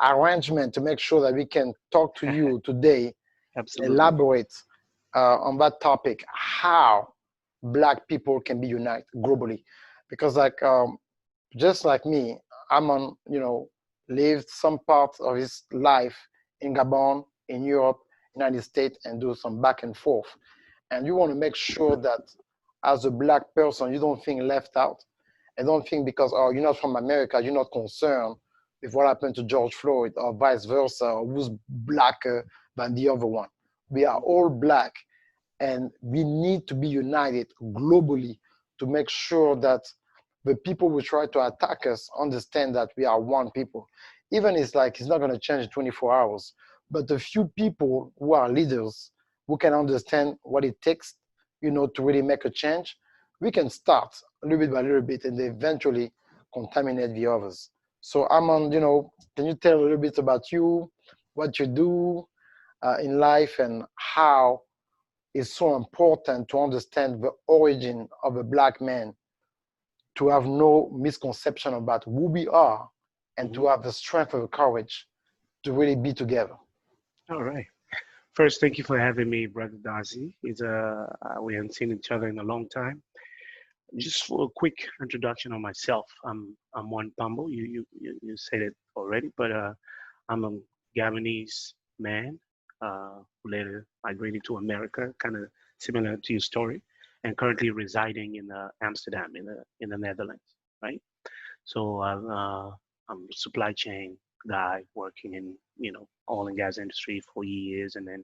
arrangement to make sure that we can talk to you today, Absolutely. elaborate on that topic, how Black people can be united globally. Because like just like me, Amoan, lived some parts of his life in Gabon, in Europe, United States, and do some back and forth. And you want to make sure that as a Black person, you don't think left out. And don't think because, oh, you're not from America, you're not concerned with what happened to George Floyd or vice versa, or who's blacker than the other one. We are all Black, and we need to be united globally to make sure that the people who try to attack us understand that we are one people. Even it's like it's not going to change in 24 hours, but the few people who are leaders who can understand what it takes, to really make a change, we can start a little bit by little bit and eventually contaminate the others. So Amon, can you tell a little bit about you, what you do in life, and how it's so important to understand the origin of a Black man, to have no misconception about who we are, and to have the strength of the courage to really be together. All right. First, thank you for having me, Brother Darcy. We haven't seen each other in a long time. Just for a quick introduction on myself, I'm one Pambo. You said it already, but I'm a Gabonese man who later migrated to America, kind of similar to your story, and currently residing in Amsterdam, in the Netherlands, right? So I'm a supply chain guy working in oil and gas industry for years, and then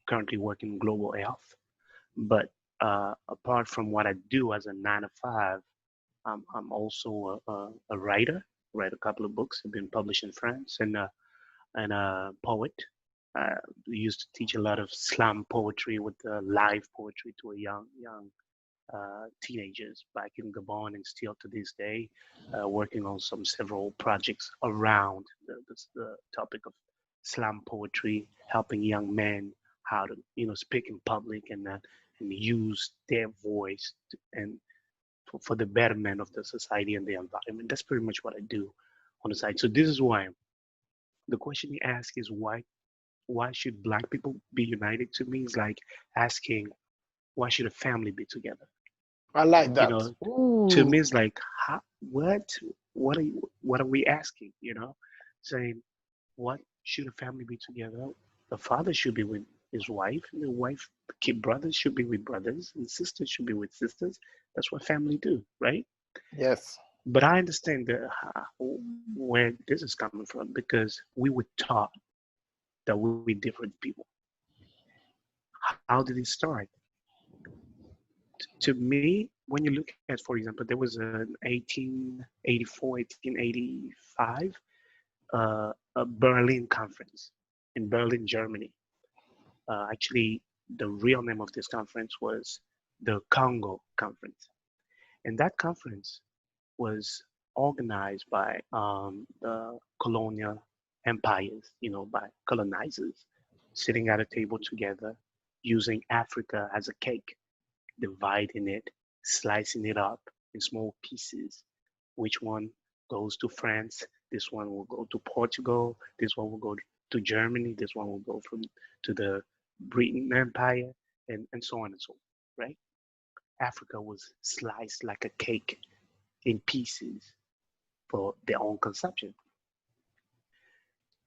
currently working in global health. But apart from what I do as a 9 to 5, I'm also a writer. Write a couple of books, have been published in France, and a poet. We used to teach a lot of slam poetry with live poetry to a young teenagers back in Gabon, and still to this day, working on several projects around the topic of slam poetry, helping young men how to speak in public and use their voice and for the betterment of the society and the environment. That's pretty much what I do on the side. So this is why the question you ask is why should Black people be united? To me, is like asking why should a family be together? I like You that. know, to Ooh. me, it's like what are we asking? Saying what should a family be together? The father should be with his wife, and the wife, brothers should be with brothers, and sisters should be with sisters. That's what family do, right? Yes. But I understand where this is coming from, because we were taught that we're different people. How did it start? To me, when you look at, for example, there was an 1884, 1885 a Berlin conference in Berlin, Germany. Actually, the real name of this conference was the Congo Conference. And that conference was organized by the colonial empires, by colonizers, sitting at a table together, using Africa as a cake, dividing it, slicing it up in small pieces. Which one goes to France? This one will go to Portugal. This one will go to Germany. This one will go to the Britain Empire, and so on and so on, right? Africa was sliced like a cake in pieces for their own consumption.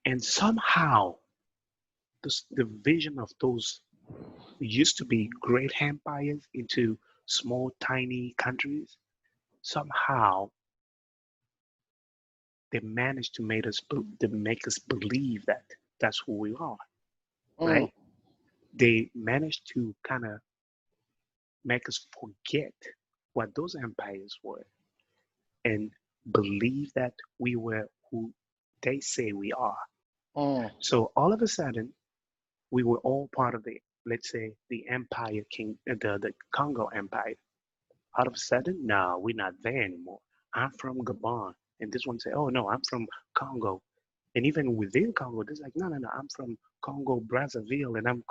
And somehow, the vision of those used to be great empires into small, tiny countries, somehow they managed to make us believe that that's who we are, Mm. right? They managed to kind of make us forget what those empires were and believe that we were who they say we are. Mm. So all of a sudden, we were all part of let's say, the empire the Congo Empire. All of a sudden, no, we're not there anymore. I'm from Gabon. And this one say, oh no, I'm from Congo. And even within Congo, there's like, no, no, no, I'm from Congo Brazzaville, and I'm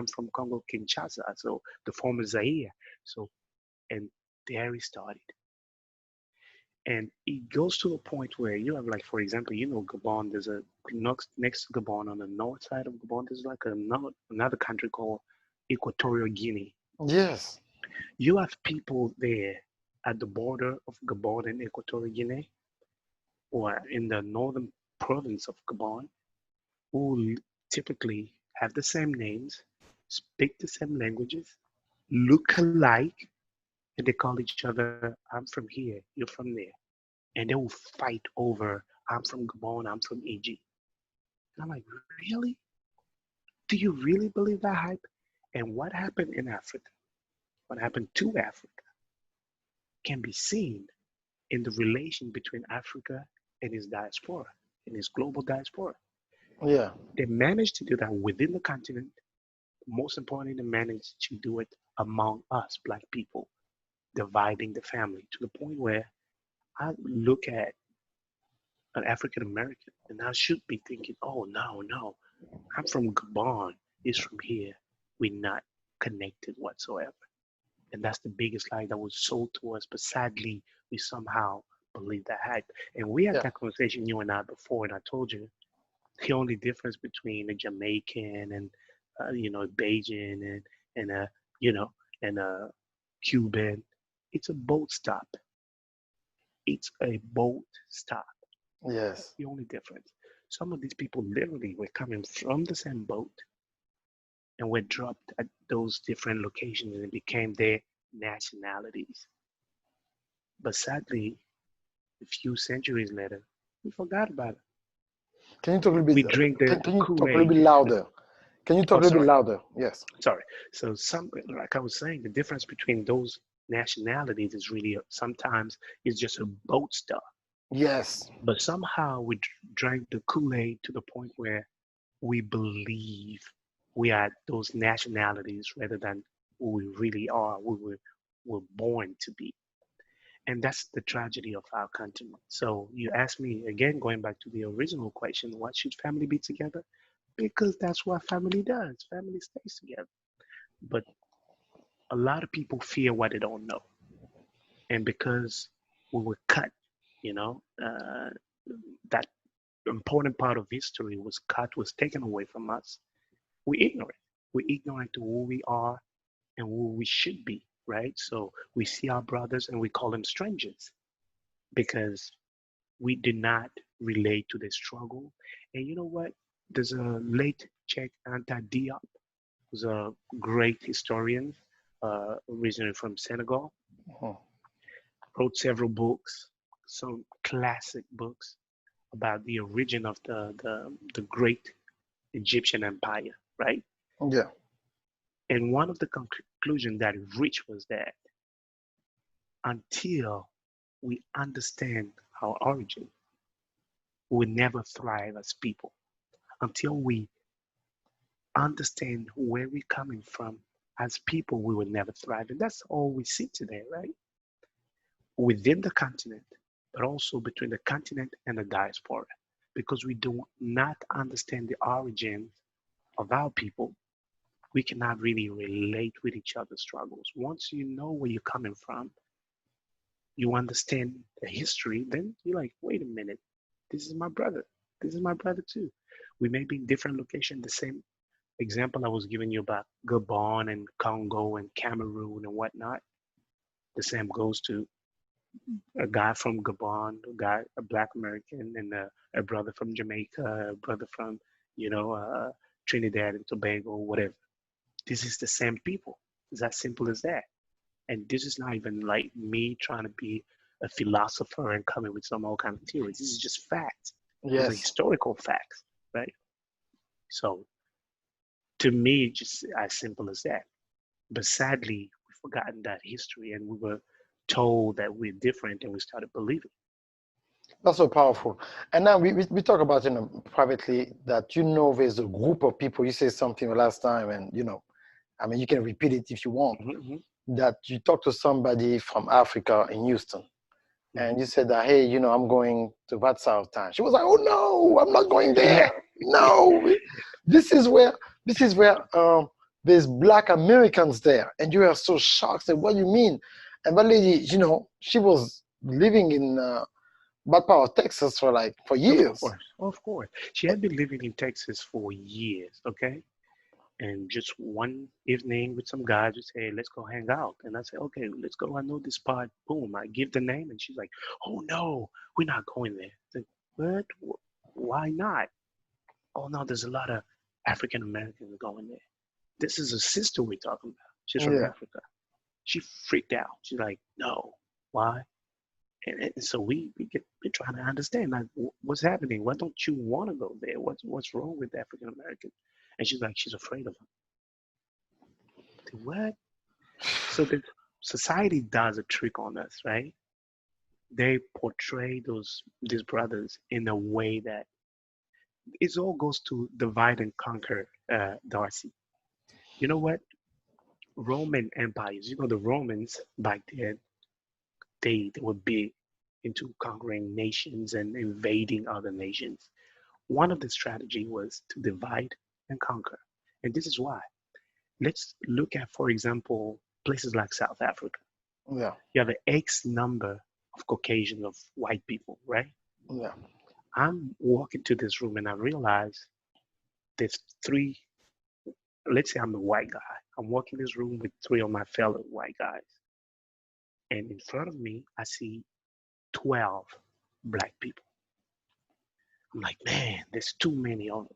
from Congo Kinshasa, so the former Zaire. So, and there we started. And it goes to a point where you have, like, for example, you know, Gabon, there's a next to Gabon on the north side of Gabon, there's like another country called Equatorial Guinea. Yes. You have people there at the border of Gabon and Equatorial Guinea, or in the northern province of Gabon, who typically have the same names, speak the same languages, look alike, and they call each other, I'm from here, you're from there. And they will fight over, I'm from Gabon, I'm from EG. And I'm like, really? Do you really believe that hype? And what happened in Africa, what happened to Africa, can be seen in the relation between Africa and its diaspora, in its global diaspora. Yeah. They managed to do that within the continent. Most importantly, they managed to do it among us, Black people, dividing the family to the point where I look at an African American and I should be thinking, oh, no, I'm from Gabon, he's from here. We're not connected whatsoever. And that's the biggest lie that was sold to us. But sadly, we somehow believe that hype. And we had Yeah. that conversation, you and I, before, and I told you the only difference between a Jamaican and Bajan and a Cuban, it's a boat stop. It's a boat stop. That's Yes. the only difference. Some of these people literally were coming from the same boat and were dropped at those different locations and it became their nationalities. But sadly, a few centuries later, we forgot about it. Can you talk a little We bit? drink Can you talk a little Kool-Aid. bit louder? Can you talk Oh, a little bit sorry. louder? Yes. Sorry. So like I was saying, the difference between those nationalities is really sometimes is just a boat stop. Yes. But somehow we drank the Kool-Aid to the point where we believe we are those nationalities rather than who we really are, who were born to be. And that's the tragedy of our continent. So you ask me again, going back to the original question, why should family be together? Because that's what family does. Family stays together. But a lot of people fear what they don't know. And because we were cut, you know, that important part of history was cut, was taken away from us. We ignorant. We ignorant to who we are and who we should be, right? So we see our brothers and we call them strangers because we did not relate to their struggle. And you know what? There's a late Cheikh Anta Diop, who's a great historian, originally from Senegal, Mhm. wrote several books, some classic books about the origin of the great Egyptian empire, right? Yeah. And one of the conclusions that he reached was that until we understand our origin, we will never thrive as people. Until we understand where we're coming from as people, we will never thrive. And that's all we see today, right? Within the continent, but also between the continent and the diaspora, because we do not understand the origins of our people, we cannot really relate with each other's struggles. Once you know where you're coming from, you understand the history, then you're like, wait a minute, this is my brother. This is my brother too. We may be in different locations, the same example I was giving you about Gabon and Congo and Cameroon and whatnot. The same goes to a guy from Gabon, a Black American, and a brother from Jamaica, a brother from, Trinidad and Tobago, whatever. This is the same people. It's as simple as that. And this is not even like me trying to be a philosopher and coming with some all kind of theories. This is just facts. Those are Yes. historical facts, right? So to me, just as simple as that. But sadly, we've forgotten that history and we were told that we're different and we started believing. That's so powerful. And now we talk about, privately that, there's a group of people, you said something last time and, I mean, you can repeat it if you want, that you talk to somebody from Africa in Houston and you said that, hey, I'm going to that South Town. She was like, oh no, I'm not going there. No, this is where there's Black Americans there. And you are so shocked. Said, what do you mean? And that lady, she was living in bad part of Texas for years. Of course. She had been living in Texas for years, okay? And just one evening with some guys, we say, let's go hang out. And I say, okay, let's go. I know this spot. Boom. I give the name, and she's like, oh no, we're not going there. I said, what? Why not? Oh no, there's a lot of African Americans going there. This is a sister we're talking about. She's from Africa. She freaked out. She's like, no. Why? And so we're trying to understand, like, what's happening? Why don't you want to go there? What's wrong with African American? And she's like, she's afraid of him. What? So the society does a trick on us, right? They portray these brothers in a way that it all goes to divide and conquer, Darcy. You know what? Roman empires, the Romans back then, they were big into conquering nations and invading other nations. One of the strategy was to divide and conquer. And this is why. Let's look at, for example, places like South Africa. Yeah. You have an X number of Caucasian, of white people, right? Yeah. I'm walking to this room and I realize there's three, let's say I'm a white guy. I'm walking this room with three of my fellow white guys. And in front of me, I see 12 black people. I'm like, man, there's too many of them.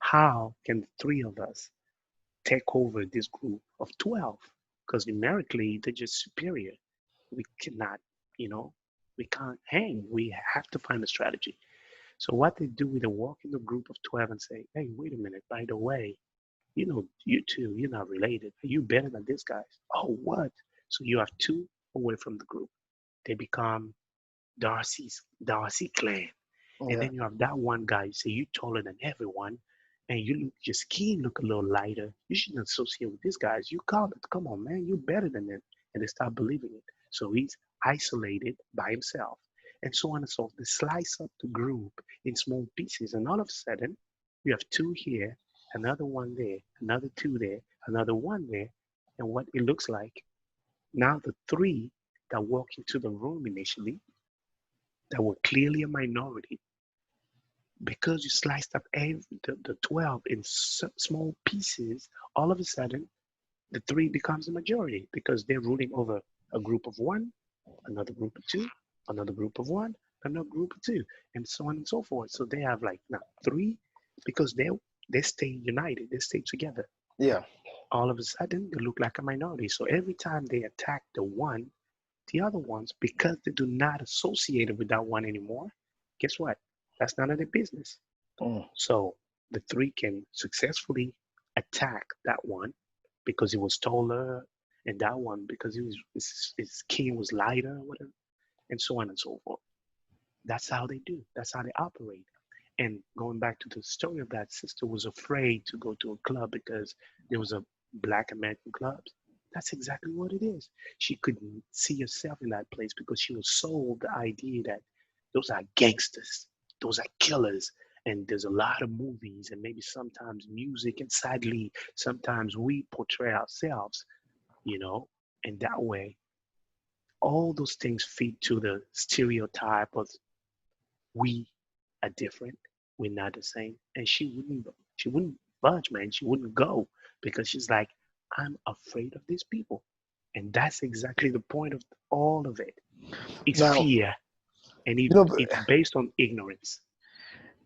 How can the three of us take over this group of 12? Because numerically, they're just superior. We cannot, we can't hang. We have to find a strategy. So what they do, they walk in the group of 12 and say, hey, wait a minute, by the way, you two, you're not related. Are you better than these guys? Oh, what? So you have two away from the group. They become Darcy clan. And then you have that one guy, you say you're taller than everyone, and your skin look a little lighter. You shouldn't associate with these guys. You call it, come on, man, you're better than them. And they start believing it. So he's isolated by himself. And so on and so forth. They slice up the group in small pieces. And all of a sudden, you have two here, another one there, another two there, another one there. And what it looks like, now the three that walked into the room initially, that were clearly a minority, because you sliced up the 12 in small pieces, all of a sudden, the three becomes a majority because they're ruling over a group of one, another group of two, another group of one, another group of two, and so on and so forth. So they have now three, because they stay united, they stay together. Yeah. All of a sudden, they look like a minority. So every time they attack the one, the other ones, because they do not associate with that one anymore, guess what? That's none of their business. So the three can successfully attack that one because he was taller, and that one because his skin was lighter, whatever, and so on and so forth. That's how they do. That's how they operate. And going back to the story of that sister was afraid to go to a club because there was a Black American club. That's exactly what it is. She couldn't see herself in that place because she was sold the idea that those are gangsters, those are killers, and there's a lot of movies and maybe sometimes music, and sadly, sometimes we portray ourselves, and that way, all those things feed to the stereotype of we are different, we're not the same. And she wouldn't budge, man. She wouldn't go because she's like, I'm afraid of these people. And that's exactly the point of all of it. It's fear. And it's based on ignorance.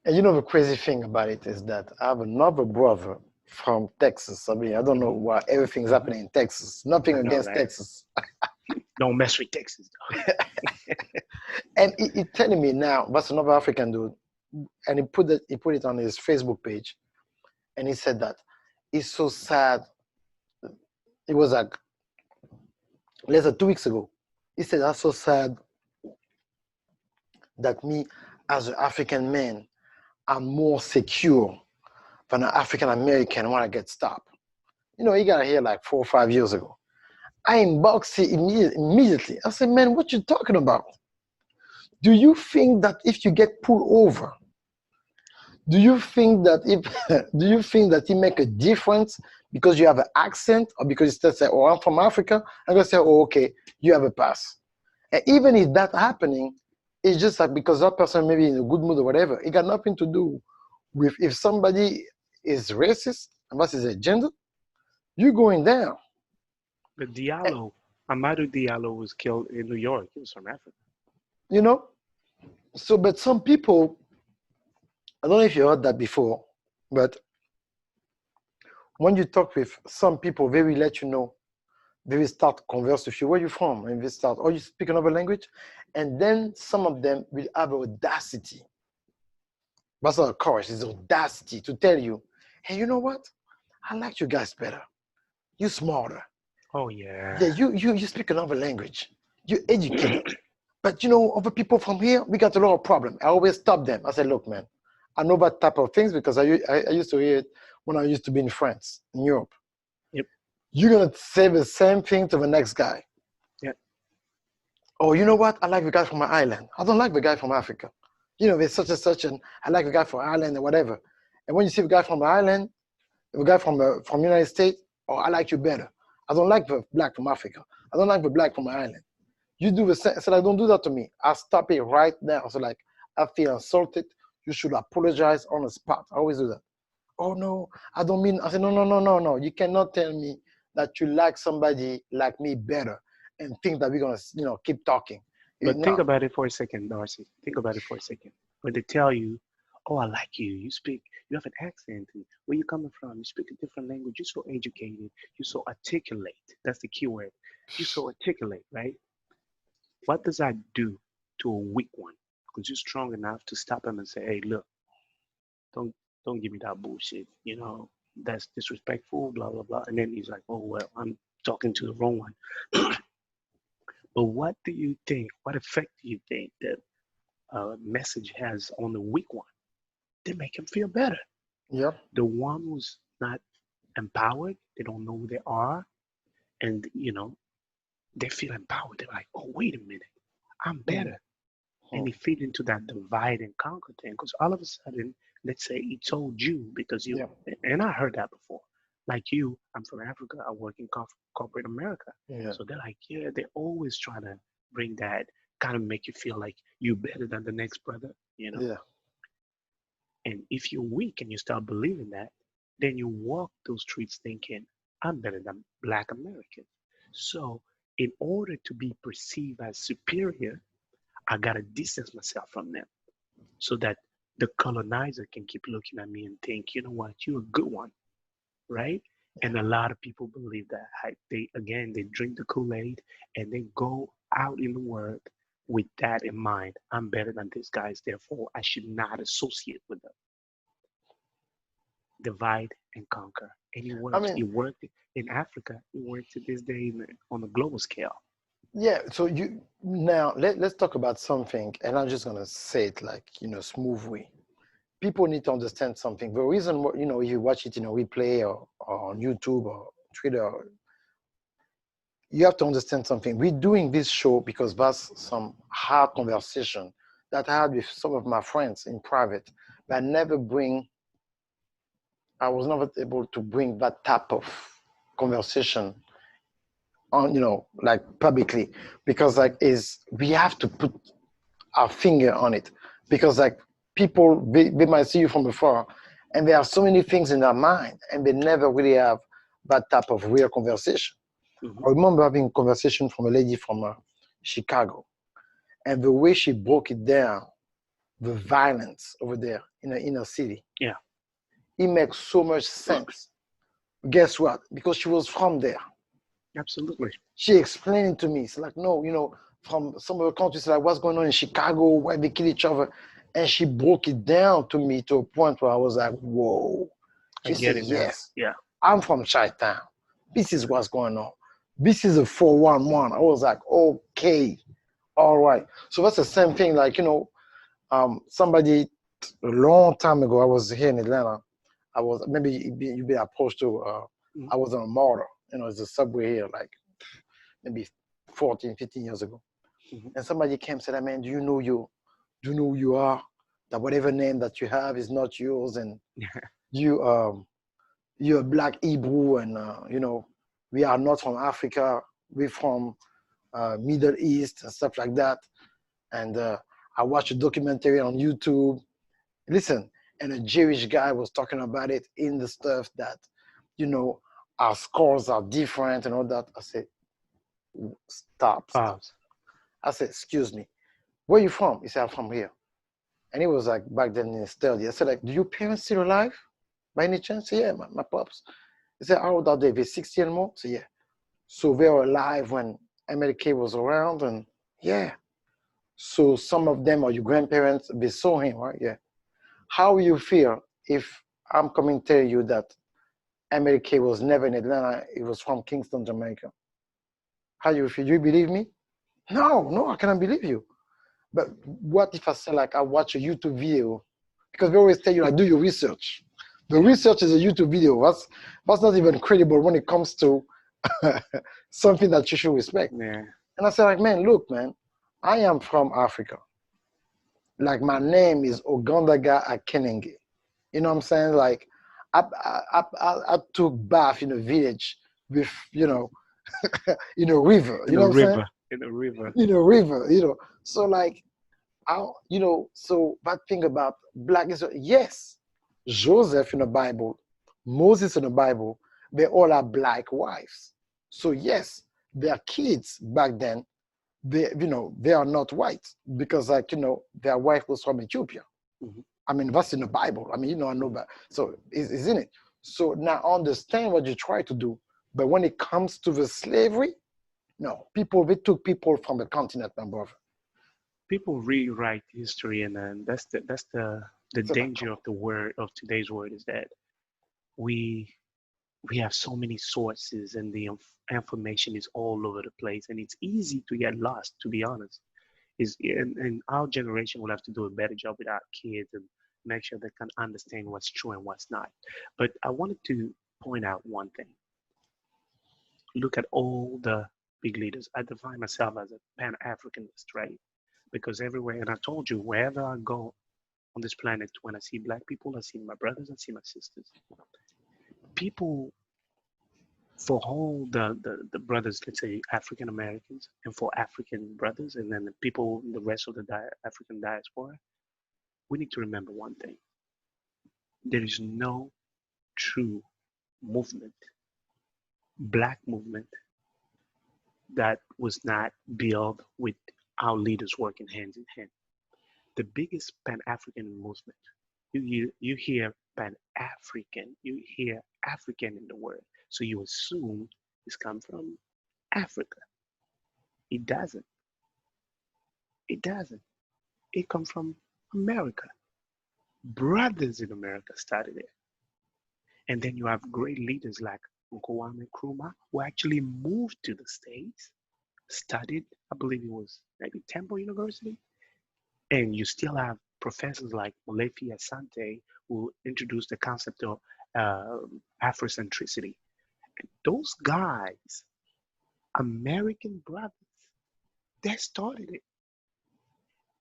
And the crazy thing about it is that I have another brother from Texas. I mean, I don't know why everything's happening in Texas. Nothing against Texas. Don't mess with Texas. And he telling me now, that's another African dude, and he put it on his Facebook page, and he said that it's so sad. It was like less than 2 weeks ago. He said, that's so sad that me as an African man, I'm more secure than an African American when I get stopped. He got here like 4 or 5 years ago. I inboxed him immediately. I said, man, what you talking about? Do you think that if you get pulled over, do you think that it make a difference because you have an accent, or because you say, oh, I'm from Africa? I'm gonna say, oh, okay, you have a pass. And even if that happening, it's just like because that person maybe in a good mood or whatever, it got nothing to do with if somebody is racist and that's his agenda, you're going down. But Diallo, Amadou Diallo was killed in New York. He was from Africa. You know? So, but some people, I don't know if you heard that before, but when you talk with some people, they will let you know, they will start converse with you, where you from? And they start, oh, you speak another language? And then some of them will have audacity. That's not courage, it's audacity to tell you, hey, you know what? I like you guys better. You smarter. Oh yeah. Yeah, you speak another language. You educated. But you know, other people from here, we got a lot of problem. I always stop them. I said, look, man, I know that type of things because I used to hear it when I used to be in France, in Europe. Yep. You're going to say the same thing to the next guy. Yep. Oh, you know what? I like the guy from my island. I don't like the guy from Africa. You know, there's such and such, and I like the guy from Ireland or whatever. And when you see the guy from the island, the guy from United States, oh, I like you better. I don't like the black from Africa. I don't like the black from my island. You do the same. So like, don't do that to me. I'll stop it right now. So like, I feel insulted. You should apologize on the spot. I always do that. Oh no, I don't mean. I said no. You cannot tell me that you like somebody like me better and think that we're gonna keep talking. But think No. about it for a second, Darcy. Think about it for a second. When they tell you, oh, I like you. You speak, you have an accent. And where you coming from? You speak a different language. You're so educated. You're so articulate. That's the key word. You're so articulate, right? What does that do to a weak one? Because you're strong enough to stop him and say, hey, look, don't don't give me that bullshit. You know, that's disrespectful, blah, blah, blah. And then he's like, oh, well, I'm talking to the wrong one. But what do you think, what effect do you think that message has on the weak one? They make him feel better. Yeah. The one who's not empowered, they don't know who they are, and they feel empowered. They're like, oh, wait a minute, I'm better. And they feed into that divide and conquer thing. Because all of a sudden, let's say he told you because you, and I heard that before. Like you, I'm from Africa. I work in corporate America. Yeah. So they're like, yeah, they're always trying to bring that, kind of make you feel like you better than the next brother, Yeah. And if you're weak and you start believing that, then you walk those streets thinking, I'm better than Black Americans. So in order to be perceived as superior, I gotta distance myself from them so that the colonizer can keep looking at me and think, you know what, you're a good one, right? And a lot of people believe that. They drink the Kool-Aid and they go out in the world with that in mind. I'm better than these guys, therefore I should not associate with them. Divide and conquer. And it works. I mean, It worked in Africa. It works to this day on a global scale. yeah. So now let's talk about something, and I'm just gonna say it like smooth way. People need to understand something. The reason you watch it replay or on YouTube or Twitter, you have to understand something. We're doing this show because that's some hard conversation that I had with some of my friends in private. But I was never able to bring that type of conversation on, like publicly, because we have to put our finger on it, because people, they might see you from afar and there are so many things in their mind and they never really have that type of real conversation. I remember having a conversation from a lady from Chicago, and the way she broke it down, the violence over there in the inner city, it makes so much sense. Guess what? Because she was from there. Absolutely. She explained it to me. It's like, no, from some of the countries, like what's going on in Chicago, why they kill each other. And she broke it down to me to a point where I was like, whoa. She said, yes, I'm from Chi-Town. This is what's going on. This is a 411. I was like, okay, all right. So that's the same thing. Like, somebody a long time ago, I was here in Atlanta. I was, maybe you've been approached to, I was on a motor. It's a subway here, like maybe 14, 15 years ago. And somebody came and said, man, do you know who you are? That whatever name that you have is not yours, and you're a Black Hebrew, and we are not from Africa. We're from Middle East and stuff like that. And I watched a documentary on YouTube. Listen, and a Jewish guy was talking about it in the stuff that, our scores are different and all that. I said, stop. Pause. I said, excuse me, where are you from? He said, I'm from here. And he was like back then in his 30s. I said, like, do your parents still alive by any chance? He said, yeah, my pops. He said, how old are they? They're 60 and more? I said, yeah. So they were alive when MLK was around, and yeah. So some of them are your grandparents, they saw him, right? Yeah. How will you feel if I'm coming to tell you that MLK was never in Atlanta, it was from Kingston, Jamaica? How do you feel? Do you believe me? No, I cannot believe you. But what if I say, like, I watch a YouTube video? Because they always tell you, like, do your research. The research is a YouTube video. That's not even credible when it comes to something that you should respect. Yeah. And I said, like, man, look, man, I am from Africa. Like, my name is Ogandaga Akenenge. You know what I'm saying? Like, I took bath in a village with, in a river. You know what I'm saying? In a river. In a river, So, like, so that thing about Black Israel, yes, Joseph in the Bible, Moses in the Bible, they all are Black wives. So, yes, their kids back then, they are not white because, like, their wife was from Ethiopia. Mm-hmm. I mean, that's in the Bible. I mean, I know that. So it's in it. So now I understand what you try to do. But when it comes to the slavery, no, they took people from the continent, my brother. People rewrite history, and that's the danger of the word of today's word is that we have so many sources, and the information is all over the place, and it's easy to get lost, to be honest. And our generation will have to do a better job with our kids and make sure they can understand what's true and what's not. But I wanted to point out one thing. Look at all the big leaders. I define myself as a Pan-Africanist, right? Because everywhere, and I told you, wherever I go on this planet, when I see Black people, I see my brothers, I see my sisters. People, for all the brothers, let's say African Americans, and for African brothers, and then the people, the rest of the African diaspora, we need to remember one thing. There is no true movement, Black movement, that was not built with our leaders working hand in hand. The biggest Pan-African movement, you hear Pan-African, you hear African in the word, so you assume it's come from Africa. It doesn't. It doesn't. It comes from America. Brothers in America started it. And then you have great leaders like Uncle Kwame Nkrumah, who actually moved to the States, studied, I believe it was maybe Temple University. And you still have professors like Molefi Asante, who introduced the concept of Afrocentricity. And those guys, American brothers, they started it.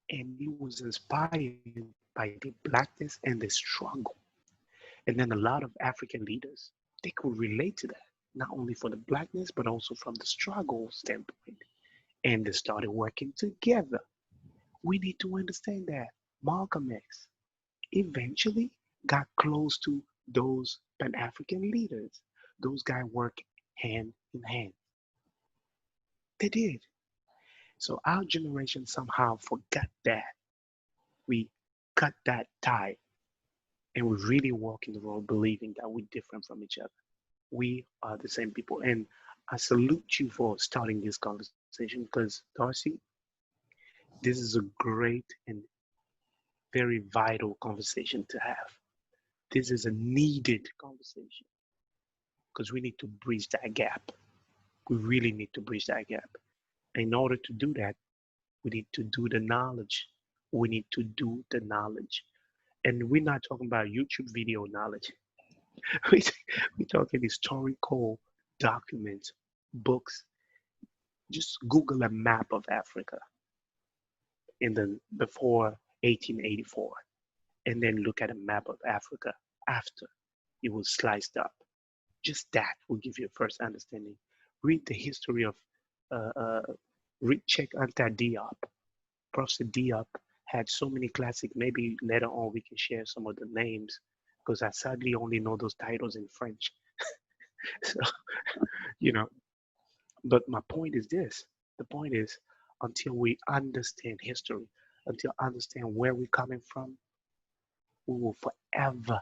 And it was inspired by the Blackness and the struggle. And then a lot of African leaders, they could relate to that, not only for the Blackness, but also from the struggle standpoint. And they started working together. We need to understand that Malcolm X eventually got close to those Pan-African leaders. Those guys work hand in hand. They did. So our generation somehow forgot that. We cut that tie, and we really walk in the road believing that we're different from each other. We are the same people. And I salute you for starting this conversation because, Darcy, this is a great and very vital conversation to have. This is a needed conversation because we need to bridge that gap. We really need to bridge that gap. In order to do that, we need to do the knowledge. We need to do the knowledge. And we're not talking about YouTube video knowledge. We're talking historical documents, books. Just Google a map of Africa before 1884, and then look at a map of Africa after it was sliced up. Just that will give you a first understanding. Read the history of Check Anta Diop. Professor Diop had so many classic. Maybe later on we can share some of the names because I sadly only know those titles in French. So, you know, but my point is this. The point is until we understand history, until understand where we're coming from, we will forever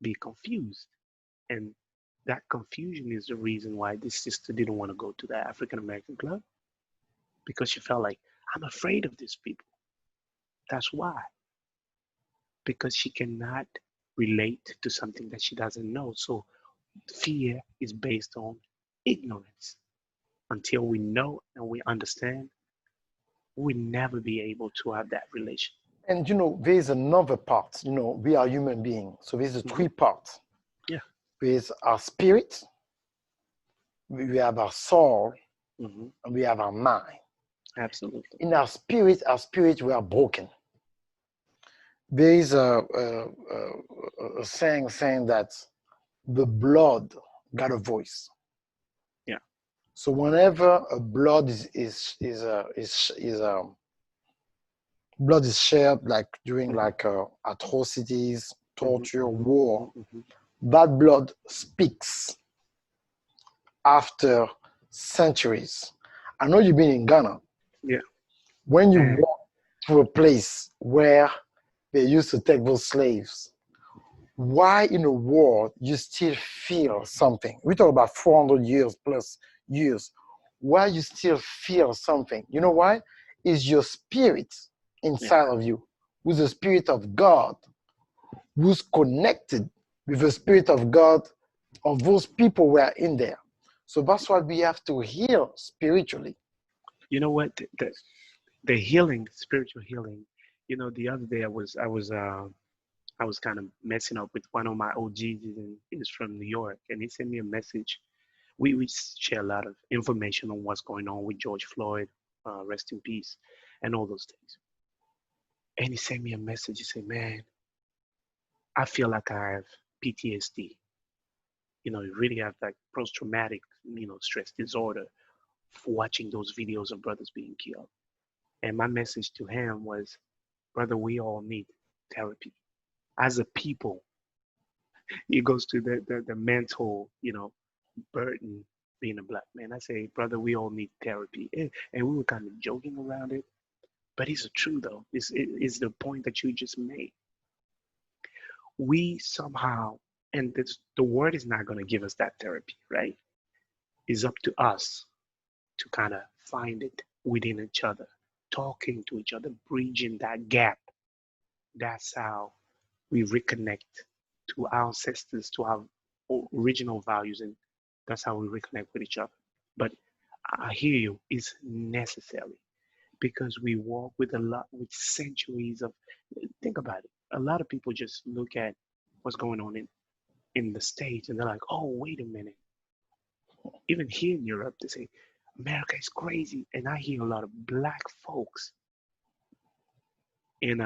be confused. And that confusion is the reason why this sister didn't want to go to the African American club because she felt like, I'm afraid of these people. That's why. Because she cannot relate to something that she doesn't know. So fear is based on ignorance. Until we know and we understand, we'll never be able to have that relation. And there's another part. We are human beings, so there's a three parts. Yeah. There's our spirit, we have our soul, and we have our mind. Absolutely. In our spirit, we are broken. There is a saying that the blood got a voice. Yeah. So whenever a blood blood is shared, like during atrocities, torture, war, that blood speaks after centuries. I know you've been in Ghana. Yeah. When you walk to a place where they used to take those slaves, why in the world you still feel something? We talk about 400 years plus years. Why you still feel something? You know why? It's your spirit inside of you, with the spirit of God, who's connected with the spirit of God of those people who are in there. So that's why we have to heal spiritually. You know what? The healing, spiritual healing. The other day I was kind of messing up with one of my OGs. He's from New York, and he sent me a message. We share a lot of information on what's going on with George Floyd, rest in peace, and all those things. And he sent me a message. He said, "Man, I feel like I have PTSD. You really have like post-traumatic, stress disorder for watching those videos of brothers being killed." And my message to him was, brother, we all need therapy. As a people, it goes to the mental, burden being a black man. I say, brother, we all need therapy. And we were kind of joking around it, but it's true though. It's the point that you just made. We somehow, and the word is not going to give us that therapy, right? It's up to us to kind of find it within each other, talking to each other, bridging that gap. That's how we reconnect to our ancestors, to our original values, and that's how we reconnect with each other. But I hear you, it's necessary because we walk with with centuries of, think about it. A lot of people just look at what's going on in the States and they're like, oh, wait a minute. Even here in Europe, they say, America is crazy. And I hear a lot of black folks in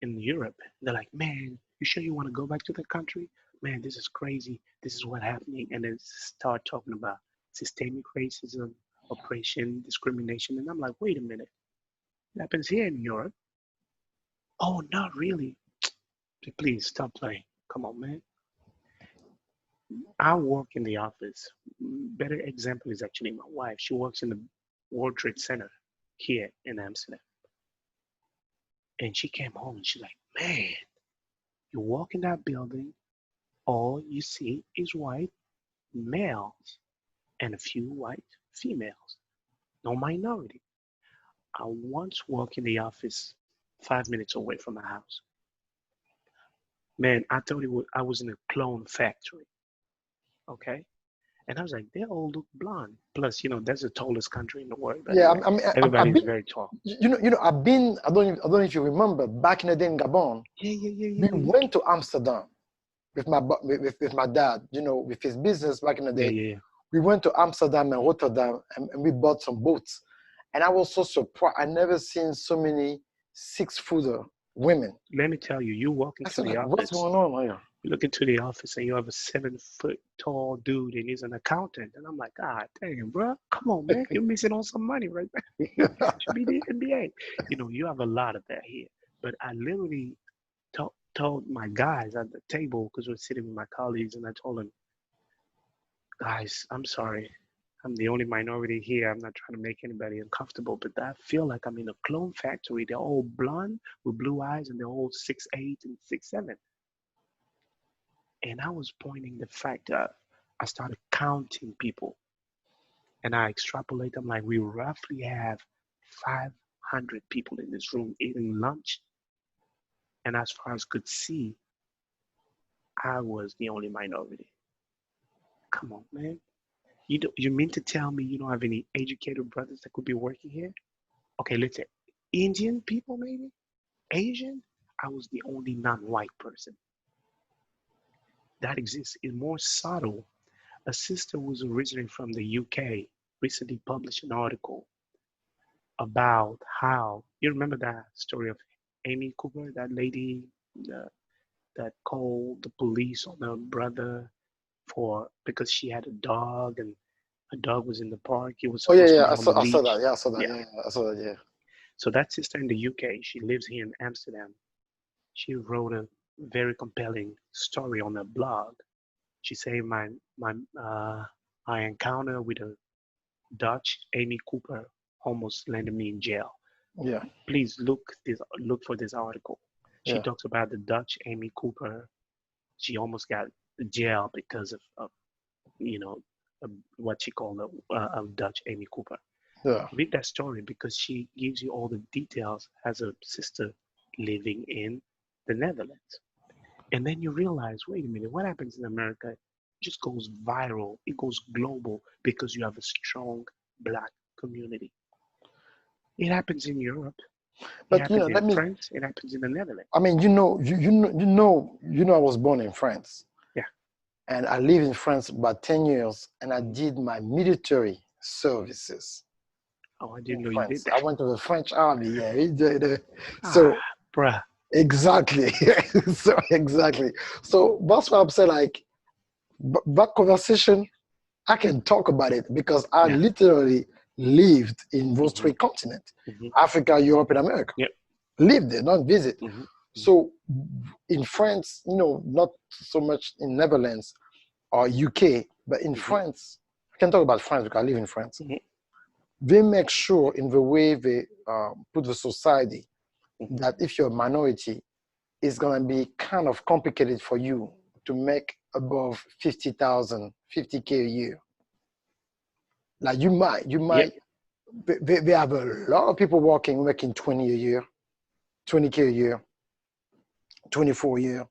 Europe. They're like, man, you sure you want to go back to the country? Man, this is crazy. This is what's happening. And then start talking about systemic racism, oppression, discrimination. And I'm like, wait a minute. It happens here in Europe. Oh, not really. Please stop playing. Come on, man. I work in the office. Better example is actually my wife. She works in the World Trade Center here in Amsterdam. And she came home and she's like, man, you walk in that building, all you see is white males and a few white females, no minority. I once walked in the office 5 minutes away from my house. Man, I thought I was in a clone factory. Okay. And I was like, they all look blonde. Plus, that's the tallest country in the world. Yeah, everybody's very tall. I've been. I don't know if you remember. Back in the day in Gabon, we went to Amsterdam with my dad. With his business back in the day. Yeah. We went to Amsterdam and Rotterdam, and we bought some boats. And I was so surprised. I never seen so many 6-footer women. Let me tell you, you walk into the office. What's going on here? You look into the office and you have a 7 foot tall dude and he's an accountant. And I'm like, God damn, bro, come on, man. You're missing on some money right there. Should be the NBA. You have a lot of that here. But I literally told my guys at the table, because we're sitting with my colleagues, and I told them, guys, I'm sorry. I'm the only minority here. I'm not trying to make anybody uncomfortable, but I feel like I'm in a clone factory. They're all blonde with blue eyes and they're all 6'8" and 6'7". And I was pointing the fact that I started counting people and I extrapolate. I'm like, we roughly have 500 people in this room eating lunch. And as far as could see, I was the only minority. Come on, man. You mean to tell me you don't have any educated brothers that could be working here? Okay, let's say Indian people, maybe? Asian? I was the only non-white person. That exists. It's more subtle. A sister who's originally from the UK recently published an article about how, you remember that story of Amy Cooper, that lady that called the police on her brother because she had a dog and a dog was in the park. It was Oh yeah, supposed to yeah. be on the I saw leash. that. Yeah, I saw that. Yeah. Yeah, I saw that. Yeah. So that sister in the UK, she lives here in Amsterdam. She wrote a very compelling story on her blog. She said, my encounter with a Dutch Amy Cooper almost landed me in jail. Yeah. Please look for this article. She Yeah. talks about the Dutch Amy Cooper. She almost got jail because of what she called a Dutch Amy Cooper. Yeah. Read that story because she gives you all the details as a sister living in the Netherlands. And then you realize, wait a minute, what happens in America just goes viral. It goes global because you have a strong Black community. It happens in Europe. It But happens let in me. France. It happens in the Netherlands. I mean, I was born in France. Yeah. And I lived in France about 10 years, and I did my military services. Oh, I didn't know you did I that. went to the French army. Yeah. So bruh. exactly. So exactly. So that's why I'm saying, like, that conversation, I can talk about it because I literally lived in those three continents: Africa, Europe, and America. Yep. Lived there, not visit. So in France, not so much in Netherlands or UK, but in France, I can talk about France because I live in France. They make sure in the way they put the society that if you're a minority, it's going to be kind of complicated for you to make above 50,000, 50K a year. Like you might, they have a lot of people making 20 a year, 20K a year, 24 a year.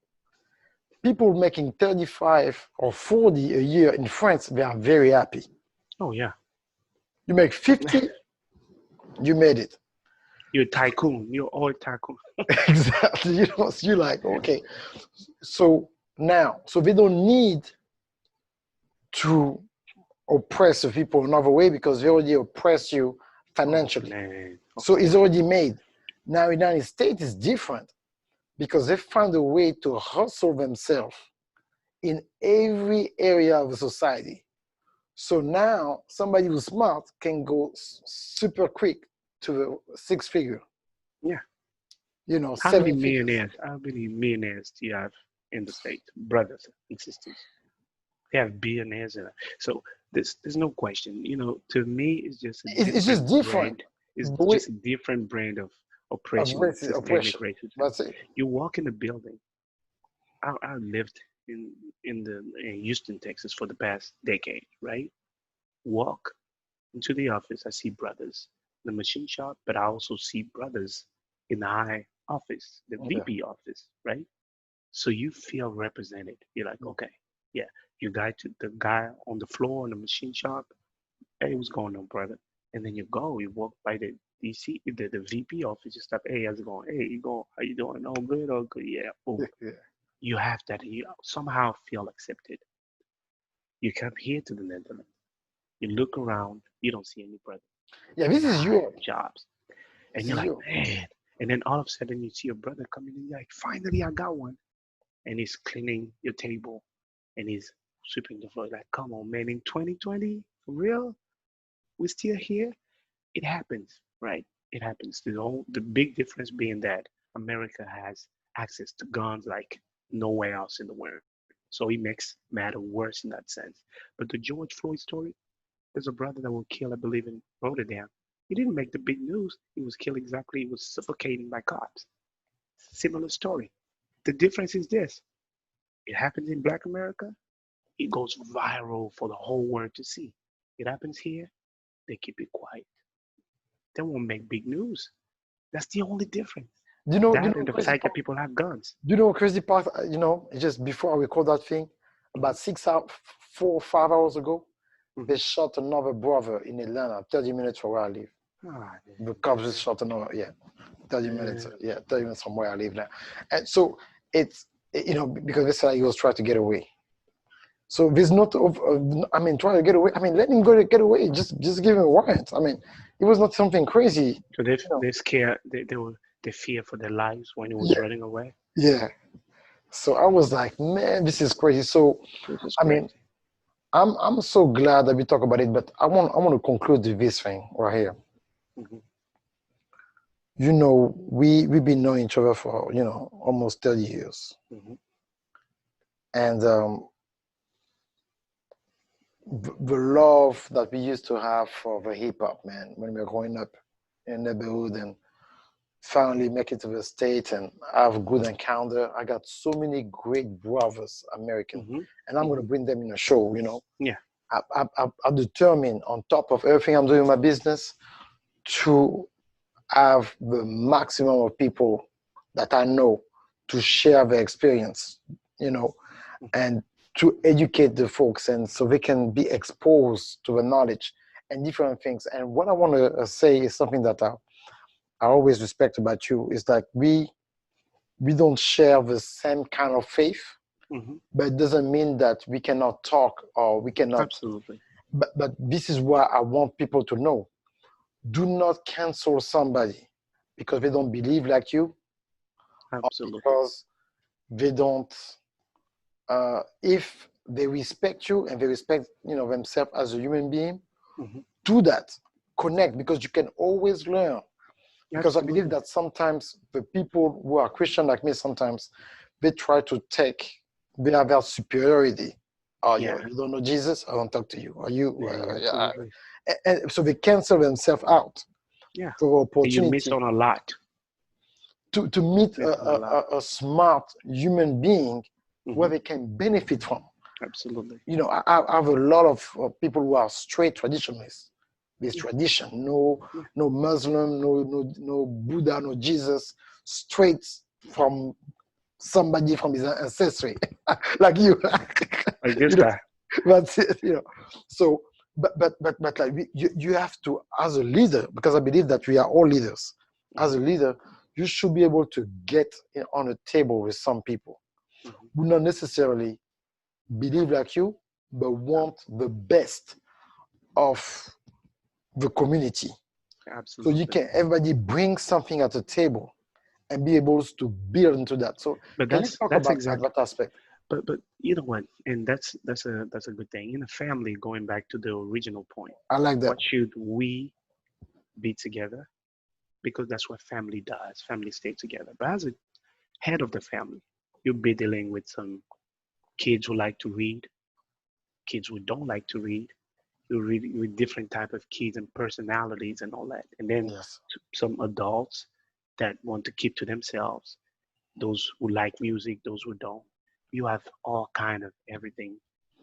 People making 35 or 40 a year in France, they are very happy. Oh, yeah. You make 50, you made it. You're a tycoon. You're all tycoon. Exactly. You're like, okay. So now, they don't need to oppress the people another way because they already oppress you financially. So it's already made. Now, in the United States, it's different because they found a way to hustle themselves in every area of the society. So now somebody who's smart can go super quick to the 6 figure. Yeah. How many millionaires do you have in the States, brothers and sisters? They have billionaires. So there's no question. To me, it's just different. It's just a different brand of oppression, systemic racism. That's it. You walk in a building. I lived in Houston, Texas for the past decade, right? Walk into the office, I see brothers in the machine shop, but I also see brothers in the high office, the VP office, right? So you feel represented. You're like, okay, yeah, the guy on the floor in the machine shop, hey, what's going on, brother? And then you walk by the DC, the VP office, you stop, hey, how's it going? Hey, how you doing? Oh, good, oh, good, yeah. Oh. You have that, you somehow feel accepted. You come here to the Netherlands, you look around, you don't see any brothers. Yeah, this is your jobs. And you're like, man. And then all of a sudden you see your brother coming in, you're like, finally I got one. and he's cleaning your table and he's sweeping the floor. Like, come on, man, in 2020, for real? We're still here? It happens, right? It happens. The big difference being that America has access to guns like nowhere else in the world. So it makes matter worse in that sense. But the George Floyd story, there's a brother that was killed, I believe, in Rotterdam. He didn't make the big news. He was killed exactly. He was suffocating by cops. Similar story. The difference is this. It happens in Black America. It goes viral for the whole world to see. It happens here. They keep it quiet. They won't make big news. That's the only difference. Do you That know and the crazy fact that part? people have guns. Do you know crazy part? Just before I record that thing, Mhm. about 6 hours, 4 or 5 hours ago, Mhm. they shot another brother in Atlanta, 30 minutes from where I live. Ah, The cops just shot another, 30 minutes, yeah. 30 minutes from where I live now. And so it's, because they said he was trying to get away. So there's not, trying to get away. I mean, let him go to get away. Just give him a warrant. I mean, it was not something crazy. So they scared. They fear for their lives when he was Yeah, running away. yeah. So I was like, man, this is crazy. So, This is I mean, crazy. I'm so glad that we talk about it, but I want to conclude with this thing right here. Mhm. We've been knowing each other for almost 30 years, Mhm. and the love that we used to have for the hip hop, man, when we were growing up in the neighborhood and finally make it to the state and have a good encounter. I got so many great brothers, American, Mhm. and I'm gonna Mhm. bring them in a show. Yeah. I determined on top of everything I'm doing in my business to have the maximum of people that I know to share their experience, Mhm. and to educate the folks, and so they can be exposed to the knowledge and different things. And what I want to say is something that I always respect about you is that we don't share the same kind of faith, Mhm. but it doesn't mean that we cannot talk or we cannot. Absolutely. But this is what I want people to know. Do not cancel somebody because they don't believe like you, or Absolutely. because they don't. If they respect you and they respect themselves as a human being, Mhm. do that. Connect, because you can always learn. Because I believe Absolutely. that sometimes the people who are Christian like me, sometimes they try to they have their superiority. Oh, Yeah. you don't know Jesus? I don't talk to you. Are you? Yeah. Yeah. Absolutely. And so they cancel themselves out Yeah. for the And you miss opportunity on a lot. to meet Miss on a lot. a smart human being where Mhm. they can benefit from. Absolutely. I have a lot of people who are straight traditionalists. This Yeah. tradition, Yeah. no Muslim, no Buddha, no Jesus, straight from somebody from his ancestry, like you. Like this you know, guy. that's it. So, but like you have to, as a leader, because I believe that we are all leaders. As a Mhm. leader, you should be able to get on a table with some people Mhm. who not necessarily believe like you, but want the best of the community. So you Absolutely. can everybody bring something at the table and be able to build into that. So But can you talk that's about exactly. that aspect? But you know what? And that's a good thing. In a family, going back to the original point, I like that. what should we be together? Because that's what family does. Family stay together. But as a head of the family, you'll be dealing with some kids who like to read, kids who don't like to read. You read with different type of kids and personalities and all that. And then Yes. some adults that want to keep to themselves. Those who like music, those who don't. You have all kind of everything.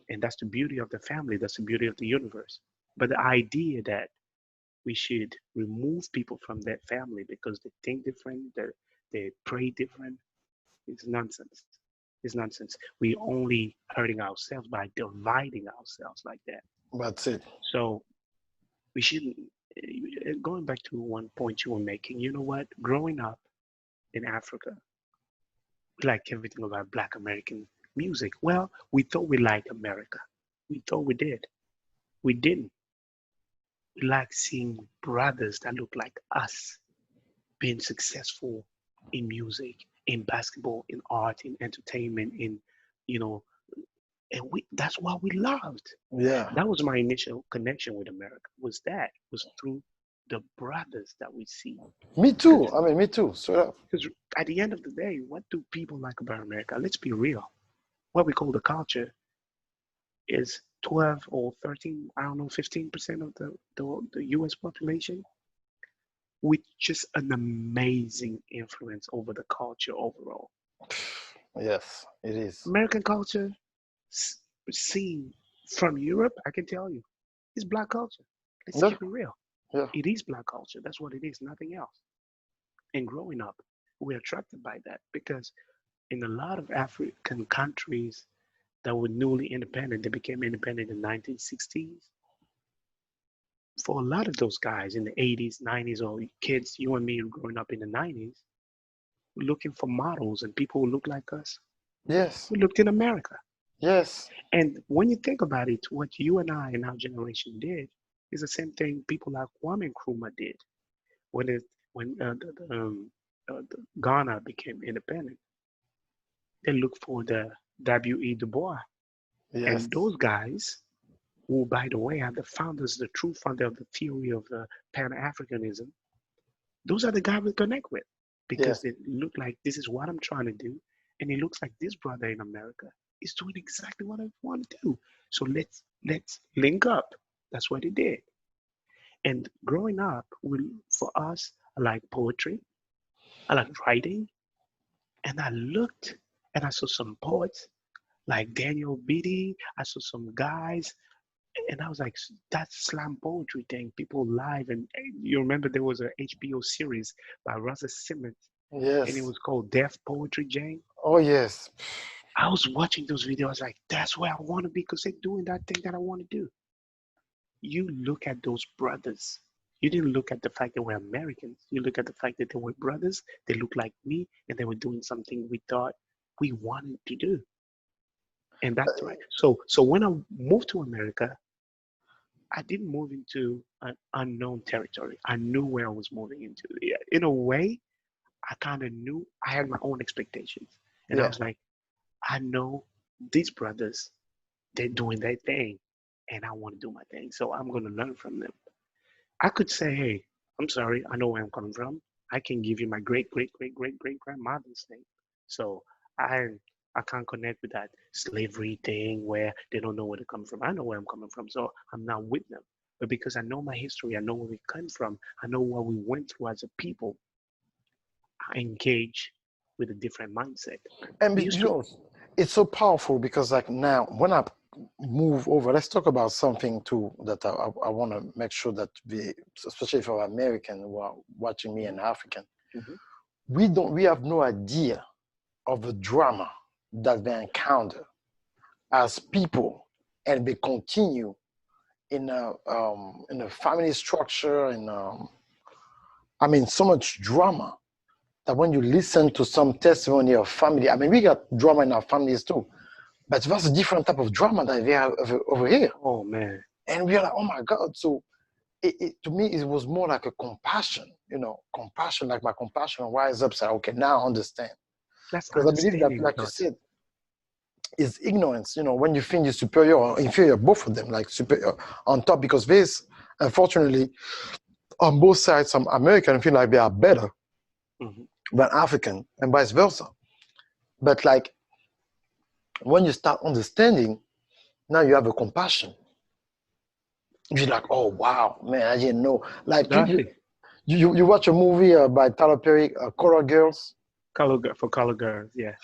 And that's the beauty of the family. That's the beauty of the universe. But the idea that we should remove people from that family because they think different, they pray different, is nonsense. It's nonsense. We only hurting ourselves by dividing ourselves like that. That's it. So we shouldn't. Going back to one point you were making, you know what? Growing up in Africa, we like everything about Black American music. Well, we thought we liked America. We thought we did. We didn't. We like seeing brothers that look like us being successful in music in basketball, in art, in entertainment, in, you know, and that's what we loved. Yeah. That was my initial connection with America, was through the brothers that we see. Me too. I mean, me too. Straight up. Because at the end of the day, what do people like about America? Let's be real. What we call the culture is 12 or 13, I don't know, 15% of the US population, with just an amazing influence over the culture overall. Yes, it is. American culture, seen from Europe, I can tell you, is black culture. Let's Yeah, keep it real. yeah. It is black culture. That's what it is, nothing else. And growing up, we're attracted by that because in a lot of African countries that were newly independent, they became independent in the 1960s. For a lot of those guys in the 80s, 90s, or kids, you and me growing up in the 90s, looking for models and people who look like us, Yes, we looked in America. yes, And when you think about it, what you and I in our generation did is the same thing people like Kwame Nkrumah did when it when the Ghana became independent. They looked for the W.E. Du Bois, yes, and those guys, who by the way are the founders, the true founder of the theory of Pan-Africanism, those are the guys we connect with because yes. they look like this is what I'm trying to do, and it looks like this brother in America is doing exactly what I want to do. So let's link up. That's what he did. And growing up, for us, I like poetry, I like writing, and I looked and I saw some poets like Daniel Beatty. I saw some guys, and I was like, that slam poetry thing, people live. And you remember there was a HBO series by Russell Simmons, and it Yes. was called Deaf Poetry Jane. Oh, yes. I was watching those videos like, that's where I want to be because they're doing that thing that I want to do. You look at those brothers. You didn't look at the fact that we're Americans. You look at the fact that they were brothers. They looked like me, and they were doing something we thought we wanted to do. And that's right. So when I moved to America, I didn't move into an unknown territory. I knew where I was moving into. In a way, I kind of knew I had my own expectations. And I Yeah. was like, I know these brothers, they're doing their thing, and I want to do my thing. So I'm going to learn from them. I could say, hey, I'm sorry, I know where I'm coming from. I can give you my great, great, great, great, great grandmother's name. So I I can't connect with that slavery thing where they don't know where to come from. I know where I'm coming from, so I'm not with them. But because I know my history, I know where we come from, I know what we went through as a people, I engage with a different mindset. And We you used to, know, it's so powerful because like now when I move over, let's talk about something too that I want to make sure that we, especially for American who are watching me and African, Mhm. we have no idea of the drama that they encounter as people, and they continue in a family structure, and I mean so much drama that when you listen to some testimony of family, I mean we got drama in our families too, but that's a different type of drama that we have over here, oh man, and we are like, oh my God. So to me it was more like a compassion, compassion, like my compassion rise up, say, okay, now I understand. that's Because I believe that, understanding, like you Darcy. said, is ignorance, when you think you're superior or inferior, both of them, like superior on top, because there's, unfortunately, on both sides, some American feel like they are better Mhm. than African and vice versa. But like when you start understanding, now you have a compassion. You're like, oh wow, man, I didn't know. Like Darcy, you watch a movie by Tyler Perry, Color Girls. for color girls, yeah.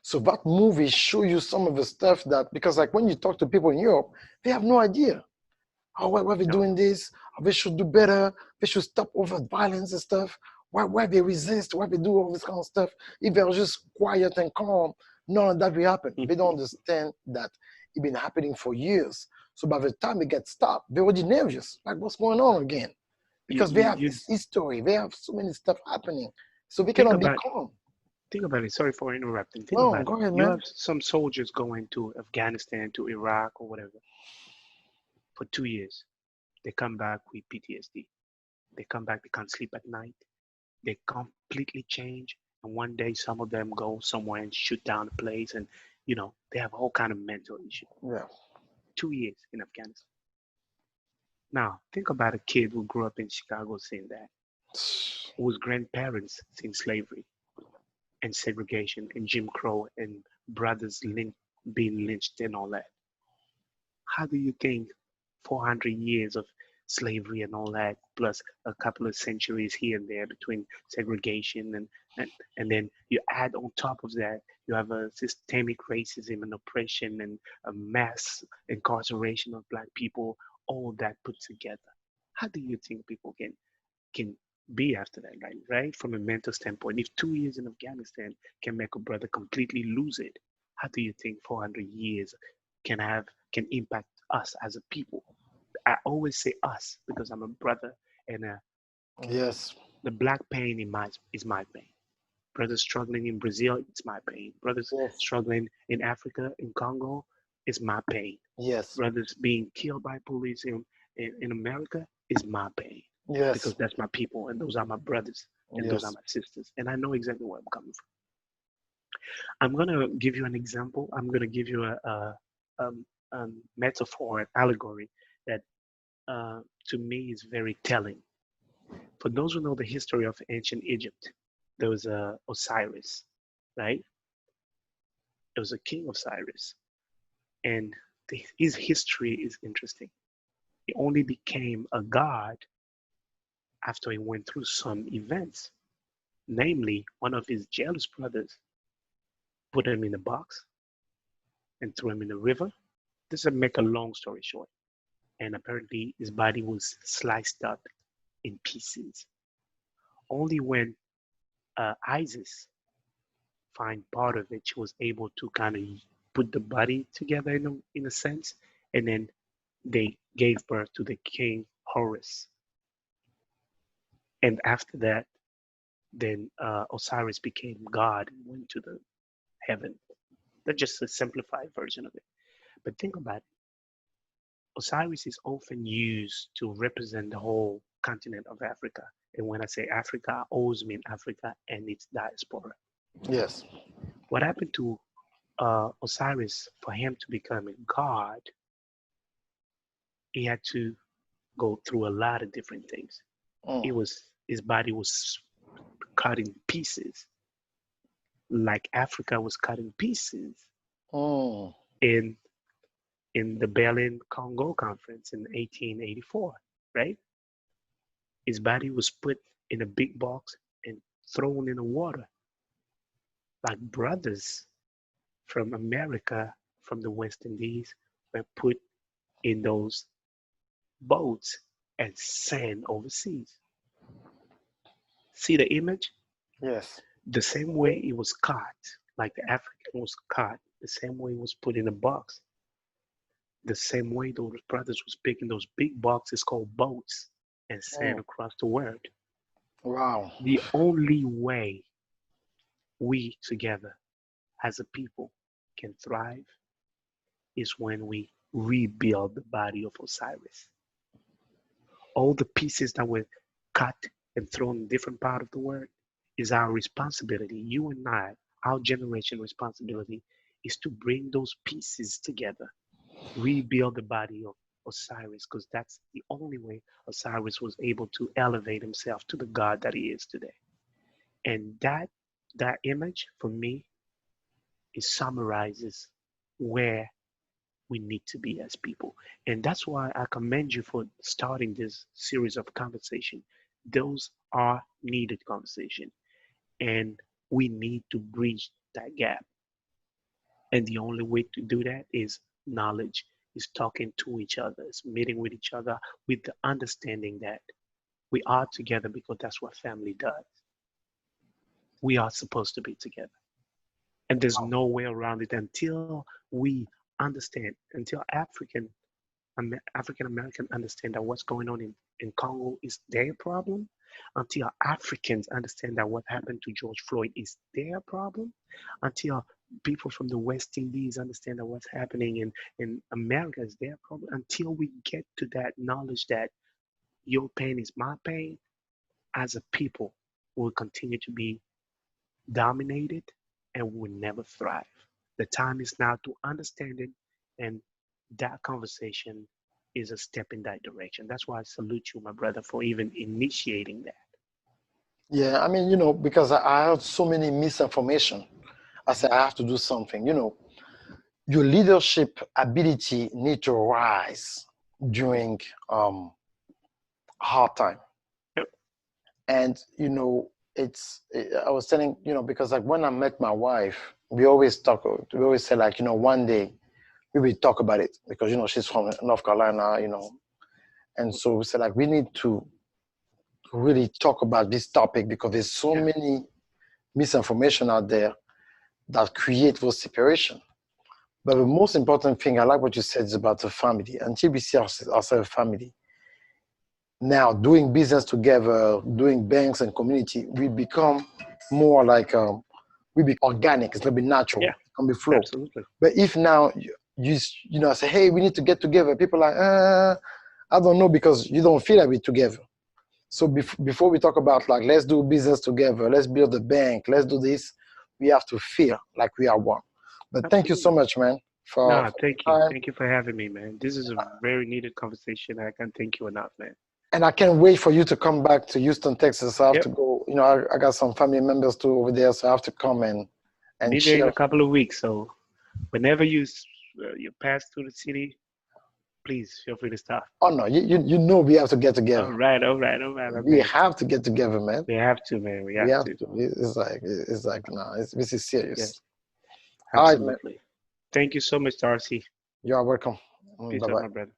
So that movie show you some of the stuff that, because like when you talk to people in Europe, they have no idea. Oh, why they No. doing this? Oh, they should do better. They should stop over violence and stuff. Why they resist? Why they do all this kind of stuff? If they're just quiet and calm, none of that will happen. They don't understand that it's been happening for years. So by the time they get stopped, they're already nervous. Like, what's going on again? You, Because they you, have you this history. They have so many stuff happening. So they think cannot be about calm. think about it. Sorry for interrupting. Think No, about it. go ahead, You man. have some soldiers going to Afghanistan, to Iraq, or whatever for 2 years. They come back with PTSD. They come back, they can't sleep at night. they completely change. And one day, some of them go somewhere and shoot down a place, and they have all kind of mental issue. Yeah. 2 years in Afghanistan. Now, think about a kid who grew up in Chicago seeing that, whose grandparents seen slavery and segregation and Jim Crow and brothers being lynched and all that. How do you think 400 years of slavery and all that, plus a couple of centuries here and there between segregation and then you add on top of that, you have a systemic racism and oppression and a mass incarceration of Black people, all that put together. How do you think people can be after that, right? From a mental standpoint, if 2 years in Afghanistan can make a brother completely lose it, how do you think 400 years can impact us as a people? I always say us because I'm a brother, and Yes. the Black pain is my pain. Brothers struggling in Brazil, it's my pain. Brothers Yes. struggling in Africa, in Congo, it's my pain. Yes. Brothers being killed by police in America is my pain. Yes. Because that's my people, and those are my brothers, and those are Yes. my sisters, and I know exactly where I'm coming from. I'm gonna give you an example. I'm gonna give you a metaphor, an allegory that to me is very telling. For those who know the history of ancient Egypt, there was Osiris, right? There was a king Osiris, and his history is interesting. He only became a god after he went through some events. Namely, one of his jealous brothers put him in a box and threw him in a river. This is make a long story short. And apparently his body was sliced up in pieces. Only when Isis find part of it, she was able to kind of put the body together in a sense, and then they gave birth to the king Horus. And after that, then Osiris became God and went to the heaven. That's just a simplified version of it. But think about it. Osiris is often used to represent the whole continent of Africa. And when I say Africa, I always mean Africa and its diaspora. Yes. What happened to Osiris, for him to become a god, he had to go through a lot of different things. His body was cut in pieces, like Africa was cut in pieces in the Berlin Congo Conference in 1884, right? His body was put in a big box and thrown in the water. Like brothers from America, from the West Indies, were put in those boats and sent overseas. See the image? Yes. The same way it was caught, like the African was caught, the same way it was put in a box. The same way those brothers was picking those big boxes called boats and sent across the world. Wow. The only way we together as a people can thrive is when we rebuild the body of Osiris. All the pieces that were cut and thrown in different part of the world is our responsibility. You and I, our generation responsibility is to bring those pieces together, rebuild the body of Osiris, because that's the only way Osiris was able to elevate himself to the God that he is today. And that image for me, it summarizes where we need to be as people. And that's why I commend you for starting this series of conversation. Those are needed conversation. And we need to bridge that gap. And the only way to do that is knowledge, is talking to each other, is meeting with each other with the understanding that we are together because that's what family does. We are supposed to be together. And there's no way around it until we understand, until African American understand that what's going on in Congo is their problem, until Africans understand that what happened to George Floyd is their problem, until people from the West Indies understand that what's happening in America is their problem, until we get to that knowledge that your pain is my pain, as a people, will continue to be dominated and will never thrive. The time is now to understand it, and that conversation is a step in that direction. That's why I salute you, my brother, for even initiating that. Yeah, I mean, you know, because I had so many misinformation. I said I have to do something. You know, your leadership ability need to rise during hard time. Yep. And you know, I was telling, you know, because like when I met my wife, we always say like, you know, one day we will talk about it, because you know she's from North Carolina, you know, and so we said like we need to really talk about this topic, because there's so Yeah. many misinformation out there that create those separation. But the most important thing, I like what you said, is about the family. Until we see ourselves a family, now doing business together, doing banks and community, we become more like we be organic. It's gonna be natural. Yeah. It's gonna be flow. Absolutely. But if now you know say, hey, we need to get together, people are like, I don't know, because you don't feel like we're together. So before we talk about like, let's do business together, let's build a bank, let's do this, we have to feel like we are one. But thank you so Absolutely. much, man, for Nah, the thank you. time. Thank you for having me, man. This is a very needed conversation. I can't thank you enough, man. And I can't wait for you to come back to Houston, Texas. I have Yep. to go, you know, I got some family members too over there, so I have to come and Be there in chill. a couple of weeks. So whenever you pass through the city, please feel free to stop. Oh no, you know we have to get together. All right, all right, all right, We okay. have to get together, man. We have to, man. We We have have to. to. It's like no, this is Yeah, serious. All right, man. absolutely. Thank you so much, Darcy. You are welcome. Peace Bye out, bye. my brother.